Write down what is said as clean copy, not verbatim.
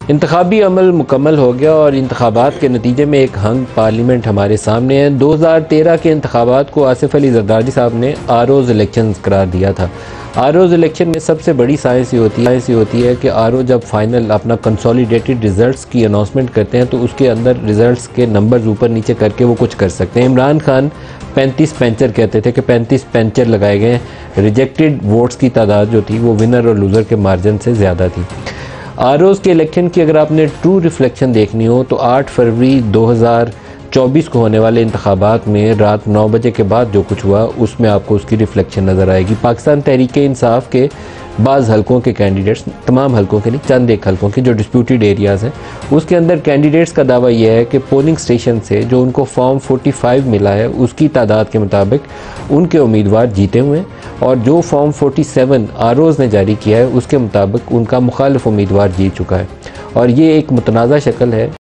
इंतखाबी अमल मुकम्मल हो गया और इंतखाबात के नतीजे में एक हंग पार्लियामेंट हमारे सामने है। 2013 के इंतखाबात को आसिफ अली जरदारी साहब ने आरओज़ इलेक्शन करार दिया था। आरओज़ इलेक्शन में सबसे बड़ी साइंस ये होती है कि आरओ जब फाइनल अपना कंसोलिडेटेड रिजल्ट्स की अनाउंसमेंट करते हैं तो उसके अंदर रिजल्ट्स के नंबर्स ऊपर नीचे करके वो कुछ कर सकते हैं। इमरान खान 35 पेंचर कहते थे कि 35 पेंचर लगाए गए। रिजेक्टेड वोट्स की तादाद जो थी वो विनर और लूज़र के मार्जिन से ज़्यादा थी। आरओज़ के इलेक्शन की अगर आपने ट्रू रिफ्लेक्शन देखनी हो तो 8 फरवरी 2024 को होने वाले इंतखाबात में रात 9 बजे के बाद जो कुछ हुआ उसमें आपको उसकी रिफ्लेक्शन नज़र आएगी। पाकिस्तान तहरीक इंसाफ के बाज़ हलकों के कैंडिडेट्स, तमाम हलकों के नहीं, चंद एक हलकों के जो डिस्प्यूटेड एरियाज़ हैं, उसके अंदर कैंडिडेट्स का दावा यह है कि पोलिंग स्टेशन से जो उनको फॉर्म 45 मिला है उसकी तादाद के मुताबिक उनके उम्मीदवार जीते हुए हैं और जो फॉर्म 47 आरओज़ ने जारी किया है उसके मुताबिक उनका मुखालिफ उम्मीदवार जीत चुका है और ये एक मुतनाज़ा शक्ल है।